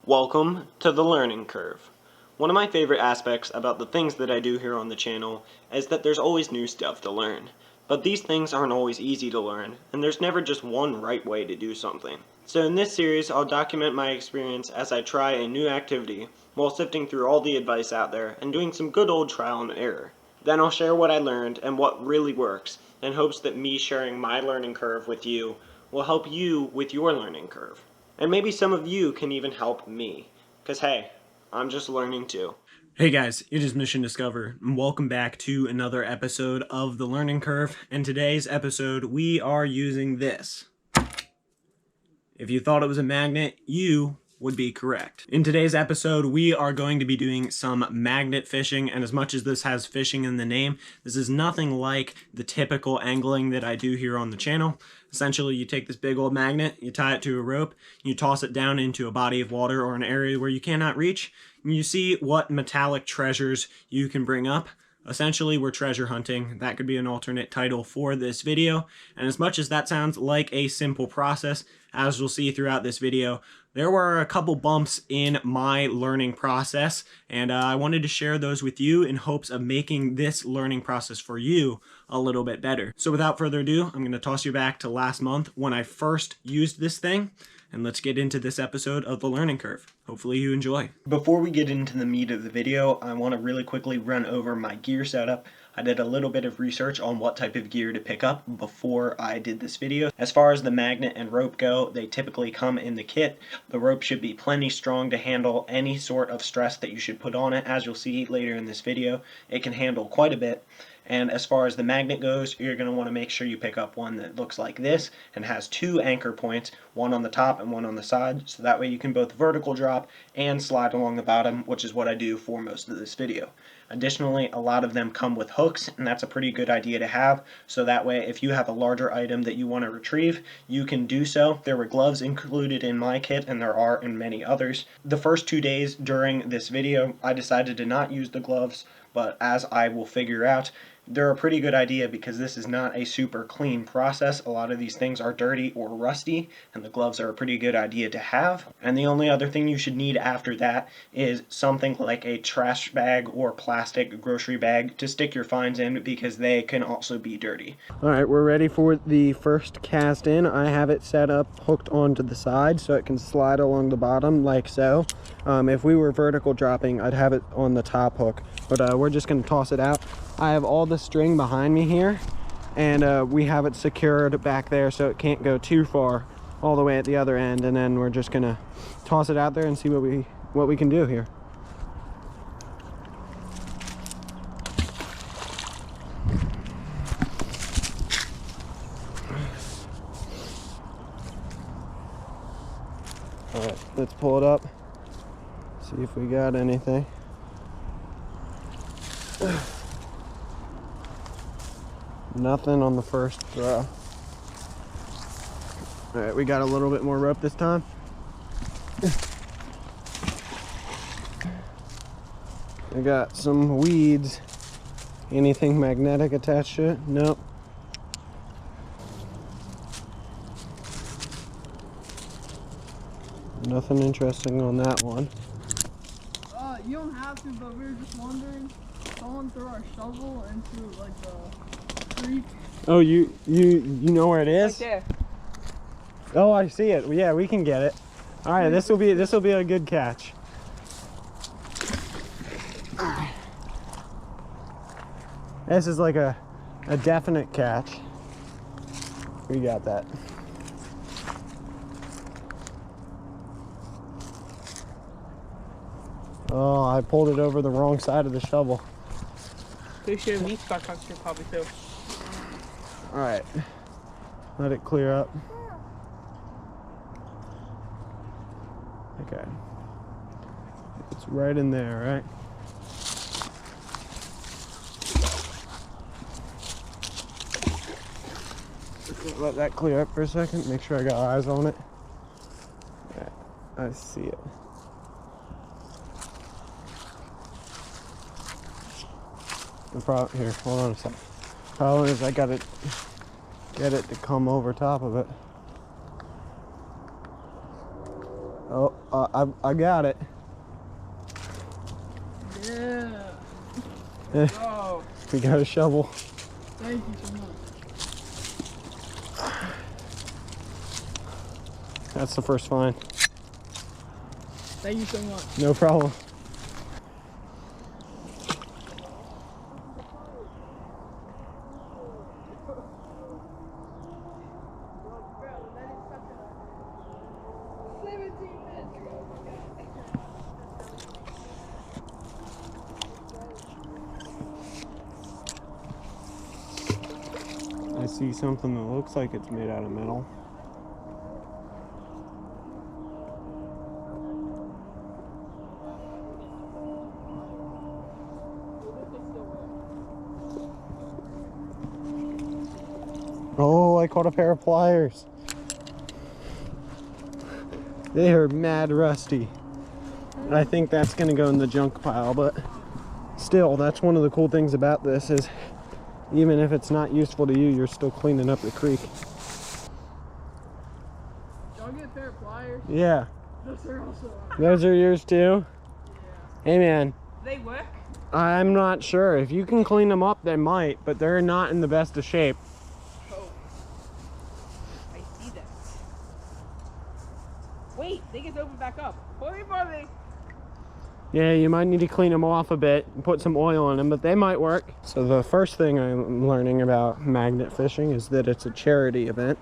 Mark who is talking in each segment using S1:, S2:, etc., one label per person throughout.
S1: Welcome to the learning curve. One of my favorite aspects about the things that I do here on the channel is that there's always new stuff to learn. But these things aren't always easy to learn, and there's never just one right way to do something. So in this series, I'll document my experience as I try a new activity while sifting through all the advice out there and doing some good old trial and error. Then I'll share what I learned and what really works, in hopes that me sharing my learning curve with you will help you with your learning curve. And maybe some of you can even help me. Because hey, I'm just learning too. Hey guys, it is Mission Discover, and welcome back to another episode of The Learning Curve. In today's episode, we are using this. If you thought it was a magnet, you would be correct. In today's episode, we are going to be doing some magnet fishing, and as much as this has fishing in the name, this is nothing like the typical angling that I do here on the channel. Essentially, you take this big old magnet, you tie it to a rope, you toss it down into a body of water or an area where you cannot reach, and you see what metallic treasures you can bring up. Essentially, we're treasure hunting. That could be an alternate title for this video. And as much as that sounds like a simple process, as you'll see throughout this video, there were a couple bumps in my learning process, and I wanted to share those with you in hopes of making this learning process for you a little bit better. So without further ado, I'm going to toss you back to last month when I first used this thing, and let's get into this episode of The Learning Curve. Hopefully you enjoy. Before we get into the meat of the video, I want to really quickly run over my gear setup. I did a little bit of research on what type of gear to pick up before I did this video. As far as the magnet and rope go, they typically come in the kit. The rope should be plenty strong to handle any sort of stress that you should put on it. As you'll see later in this video, it can handle quite a bit. And as far as the magnet goes, you're going to want to make sure you pick up one that looks like this and has two anchor points, one on the top and one on the side, so that way you can both vertical drop and slide along the bottom, which is what I do for most of this video. Additionally, a lot of them come with hooks, and that's a pretty good idea to have, so that way if you have a larger item that you want to retrieve, you can do so. There were gloves included in my kit, and there are in many others. The first 2 days during this video, I decided to not use the gloves, but as I will figure out, they're a pretty good idea because this is not a super clean process. A lot of these things are dirty or rusty, and the gloves are a pretty good idea to have. And the only other thing you should need after that is something like a trash bag or plastic grocery bag to stick your finds in, because they can also be dirty. Alright, we're ready for the first cast in. I have it set up hooked onto the side so it can slide along the bottom like so. If we were vertical dropping, I'd have it on the top hook, but we're just going to toss it out. I have all the string behind me here, and we have it secured back there so it can't go too far all the way at the other end, and then we're just gonna toss it out there and see what we can do here. All right, let's pull it up, see if we got anything. Nothing on the first throw. All right, we got a little bit more rope this time. I got some weeds. Anything magnetic attached to it? Nope. Nothing interesting on that one.
S2: You don't have to, but we were just wondering. Someone threw our shovel into like the creek.
S1: Oh, you know where it is?
S2: Right there.
S1: Oh, I see it. Yeah, we can get it. All right, this will be a good catch. This is like a definite catch. We got that. Oh, I pulled it over the wrong side of the shovel.
S2: Pretty sure meat got touched here probably too.
S1: All right, let it clear up. Okay, it's right in there, right? Let that clear up for a second, make sure I got eyes on it. Yeah, I see it. The problem here, hold on a second. Problem is I gotta get it to come over top of it. Oh,
S3: I got it.
S2: Yeah.
S3: Eh,
S2: Oh,
S3: we got a shovel.
S2: thank you so much.
S3: That's the first find.
S2: Thank you so much.
S3: No problem. I see something that looks like it's made out of metal. Oh, I caught a pair of pliers. They are mad rusty. I think that's gonna go in the junk pile, but still, that's one of the cool things about this is even if it's not useful to you, you're still cleaning up the creek.
S2: Y'all get a pair of pliers?
S3: Yeah.
S2: Those are also
S3: Those are yours too? Hey man,
S2: They work?
S3: I'm not sure. If you can clean them up, they might, but they're not in the best of shape.
S2: Oh. I see that. Wait, they get open back up. Holy moly!
S3: Yeah, you might need to clean them off a bit and put some oil in them, but they might work. So the first thing I'm learning about magnet fishing is that it's a charity event.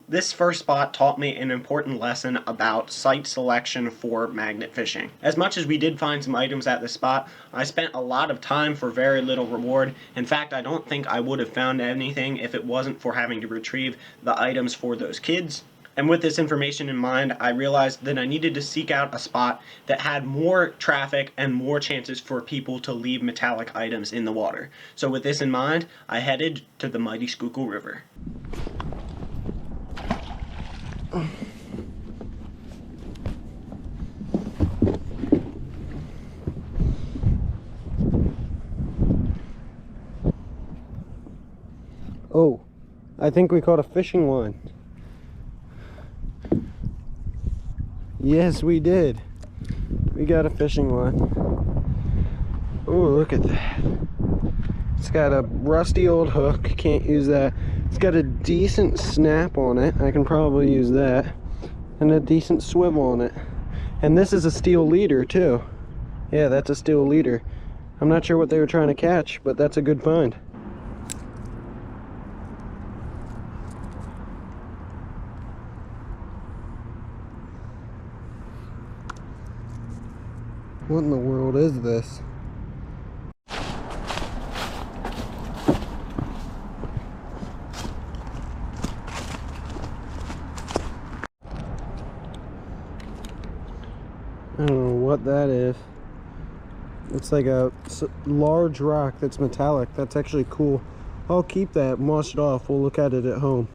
S1: This first spot taught me an important lesson about site selection for magnet fishing. As much as we did find some items at this spot, I spent a lot of time for very little reward. In fact, I don't think I would have found anything if it wasn't for having to retrieve the items for those kids. And with this information in mind, I realized that I needed to seek out a spot that had more traffic and more chances for people to leave metallic items in the water. So with this in mind, I headed to the mighty Schuylkill River.
S3: Oh, I think we caught a fishing line. Yes, we did. We got a fishing line. Oh, look at that. It's got a rusty old hook. Can't use that. It's got a decent snap on it. I can probably use that. And a decent swivel on it. And this is a steel leader too. Yeah, that's a steel leader. I'm not sure what they were trying to catch, but that's a good find. What in the world is this? I don't know what that is. It's like a large rock that's metallic. That's actually cool. I'll keep that and wash it off. We'll look at it at home.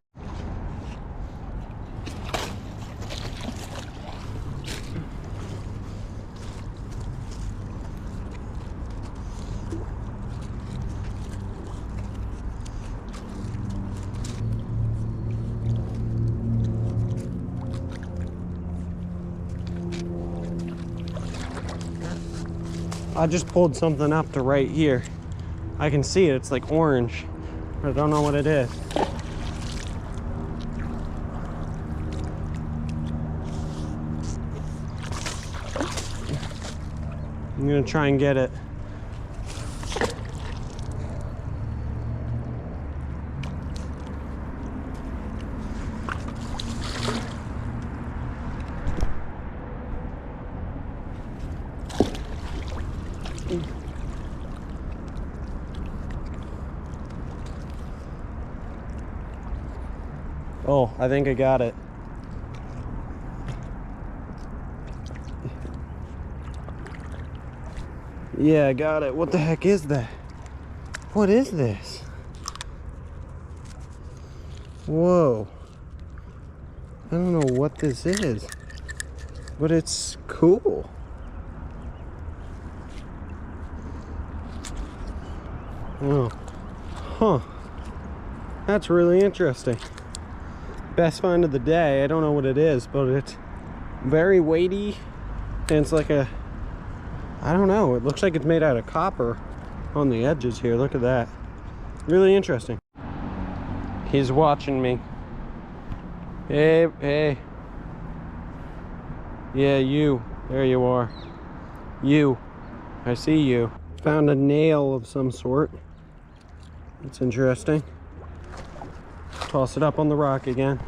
S3: I just pulled something up to right here. I can see it, it's like orange, but I don't know what it is. I'm gonna try and get it. Oh, I think I got it. Yeah, I got it. What the heck is that? What is this? Whoa. I don't know what this is, but it's cool. Oh, huh. That's really interesting. Best find of the day. I don't know what it is, but it's very weighty, and it's like a, I don't know, it looks like it's made out of copper on the edges here. Look at that. Really interesting. He's watching me. Hey, hey. Yeah, you. There you are. You. I see you. Found a nail of some sort. That's interesting. Toss it up on the rock again.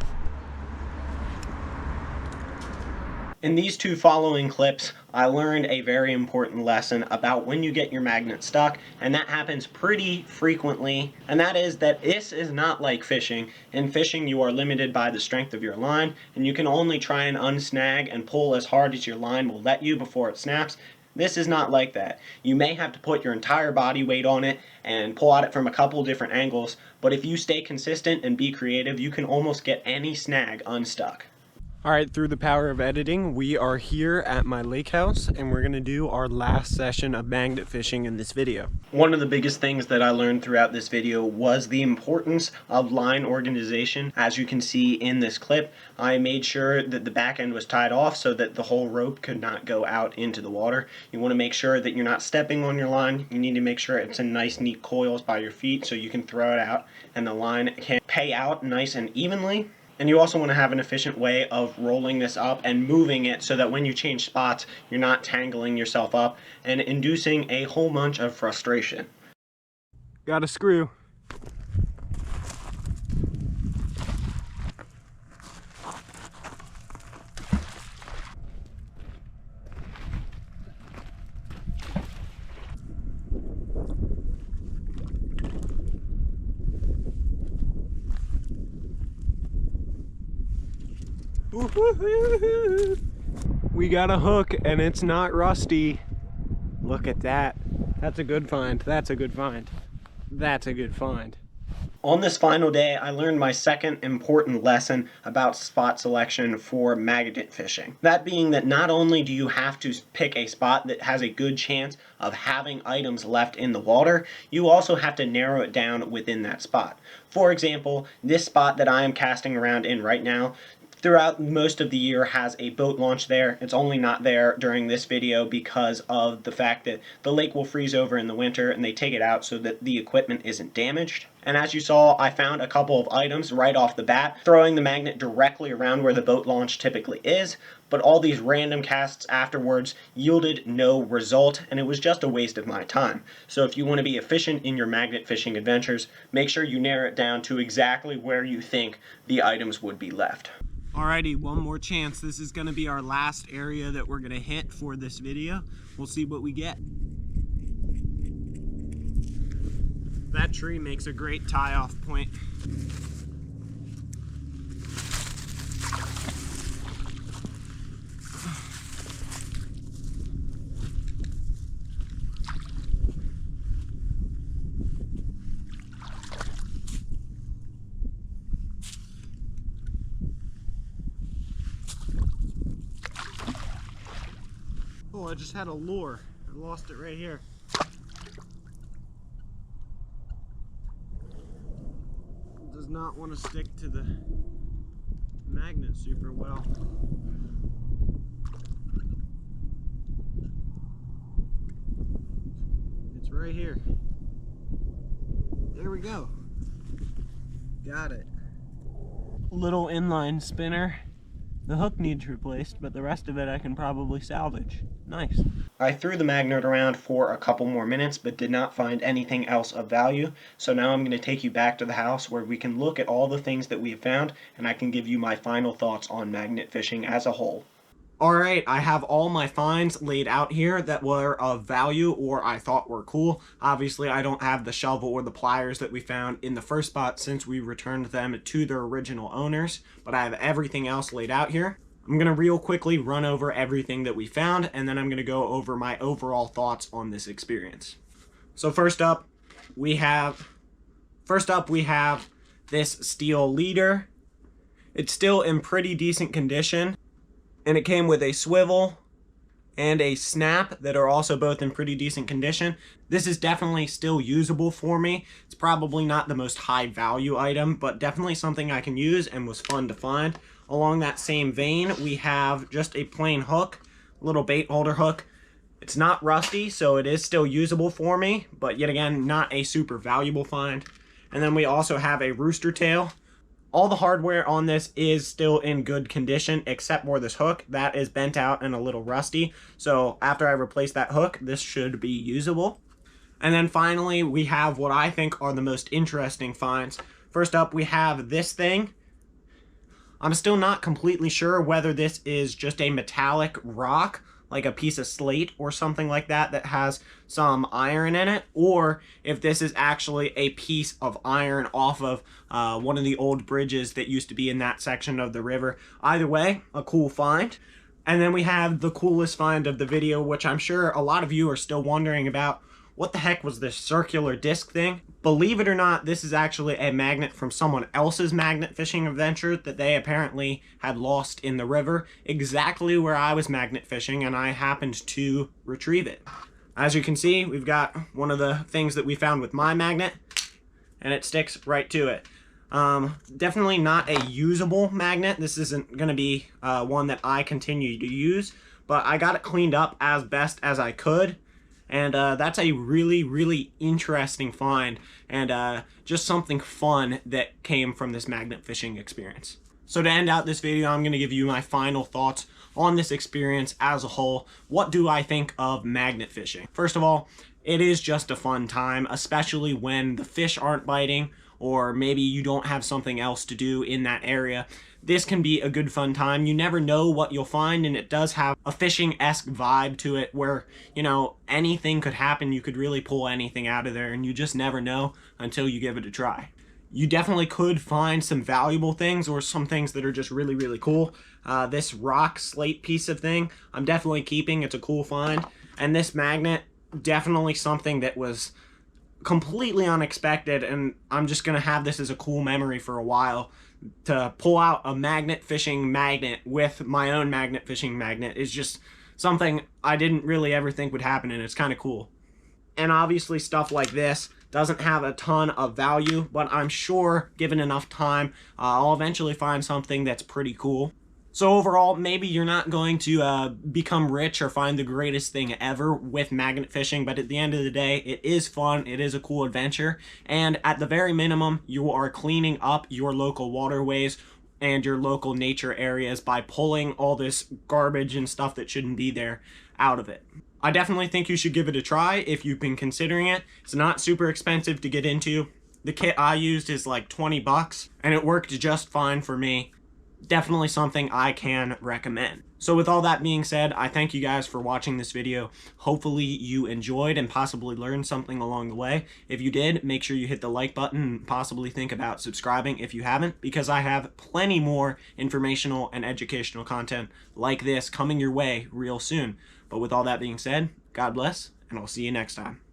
S1: In these two following clips, I learned a very important lesson about when you get your magnet stuck, and that happens pretty frequently, and that is that this is not like fishing. In fishing, you are limited by the strength of your line, and you can only try and unsnag and pull as hard as your line will let you before it snaps. This is not like that. You may have to put your entire body weight on it and pull at it from a couple different angles, but if you stay consistent and be creative, you can almost get any snag unstuck. All right, through the power of editing, we are here at my lake house, and we're gonna do our last session of magnet fishing in this video. One of the biggest things that I learned throughout this video was the importance of line organization. As you can see in this clip, I made sure that the back end was tied off so that the whole rope could not go out into the water. You wanna make sure that you're not stepping on your line. You need to make sure it's in nice, neat coils by your feet so you can throw it out and the line can pay out nice and evenly. And you also want to have an efficient way of rolling this up and moving it so that when you change spots, you're not tangling yourself up and inducing a whole bunch of frustration.
S3: Got a screw. We got a hook and it's not rusty. Look at that. That's a good find. That's a good find. That's a good find.
S1: On this final day, I learned my second important lesson about spot selection for magnet fishing. That being that not only do you have to pick a spot that has a good chance of having items left in the water, you also have to narrow it down within that spot. For example, this spot that I am casting around in right now, throughout most of the year has a boat launch there. It's only not there during this video because of the fact that the lake will freeze over in the winter and they take it out so that the equipment isn't damaged. And as you saw, I found a couple of items right off the bat, throwing the magnet directly around where the boat launch typically is, but all these random casts afterwards yielded no result, and it was just a waste of my time. So if you want to be efficient in your magnet fishing adventures, make sure you narrow it down to exactly where you think the items would be left. Alrighty, one more chance. This is going to be our last area that we're going to hit for this video. We'll see what we get. That tree makes a great tie-off point. Oh, I just had a lure. I lost it right here. It does not want to stick to the magnet super well. It's right here. There we go. Got it. Little inline spinner. The hook needs replaced, but the rest of it I can probably salvage. Nice. I threw the magnet around for a couple more minutes, but did not find anything else of value. So now I'm going to take you back to the house where we can look at all the things that we have found, and I can give you my final thoughts on magnet fishing as a whole. Alright, I have all my finds laid out here that were of value or I thought were cool. Obviously, I don't have the shovel or the pliers that we found in the first spot since we returned them to their original owners, but I have everything else laid out here. I'm going to real quickly run over everything that we found, and then I'm going to go over my overall thoughts on this experience. So first up, we have this steel leader. It's still in pretty decent condition. And it came with a swivel and a snap that are also both in pretty decent condition. This is definitely still usable for me. It's probably not the most high value item, but definitely something I can use and was fun to find. along that same vein, we have just a plain hook, little bait holder hook. It's not rusty, so it is still usable for me, but yet again, not a super valuable find. And then we also have a rooster tail. All the hardware on this is still in good condition, except for this hook. That is bent out and a little rusty. So after I replace that hook, this should be usable. And then finally, we have what I think are the most interesting finds. First up, we have this thing. I'm still not completely sure whether this is just a metallic rock, like a piece of slate or something like that that has some iron in it, or if this is actually a piece of iron off of one of the old bridges that used to be in that section of the river. Either way, a cool find. And then we have the coolest find of the video, which I'm sure a lot of you are still wondering about. What the heck was this circular disc thing? Believe it or not, this is actually a magnet from someone else's magnet fishing adventure that they apparently had lost in the river, exactly where I was magnet fishing, and I happened to retrieve it. As you can see, we've got one of the things that we found with my magnet, and it sticks right to it. Definitely not a usable magnet. This isn't going to be one that I continue to use, but I got it cleaned up as best as I could. And that's a really, really interesting find, and just something fun that came from this magnet fishing experience. So to end out this video, I'm going to give you my final thoughts on this experience as a whole. What do I think of magnet fishing? First of all, it is just a fun time, especially when the fish aren't biting, or maybe you don't have something else to do in that area. This can be a good fun time. You never know what you'll find, and it does have a fishing-esque vibe to it where, you know, anything could happen. You could really pull anything out of there, and you just never know until you give it a try. You definitely could find some valuable things or some things that are just really, really cool. This rock slate piece of thing, I'm definitely keeping. It's a cool find. And this magnet, definitely something that was completely unexpected, and I'm just gonna have this as a cool memory for a while. To pull out a magnet fishing magnet with my own magnet fishing magnet is just something I didn't really ever think would happen, and it's kind of cool. And obviously stuff like this doesn't have a ton of value, but I'm sure given enough time, I'll eventually find something that's pretty cool. So overall, maybe you're not going to become rich or find the greatest thing ever with magnet fishing, but at the end of the day, it is fun, it is a cool adventure, and at the very minimum, you are cleaning up your local waterways and your local nature areas by pulling all this garbage and stuff that shouldn't be there out of it. I definitely think you should give it a try if you've been considering it. It's not super expensive to get into. The kit I used is like 20 bucks, and it worked just fine for me. Definitely something I can recommend. So with all that being said, I thank you guys for watching this video. Hopefully you enjoyed and possibly learned something along the way. If you did, make sure you hit the like button and possibly think about subscribing if you haven't, because I have plenty more informational and educational content like this coming your way real soon. But with all that being said, God bless, and I'll see you next time.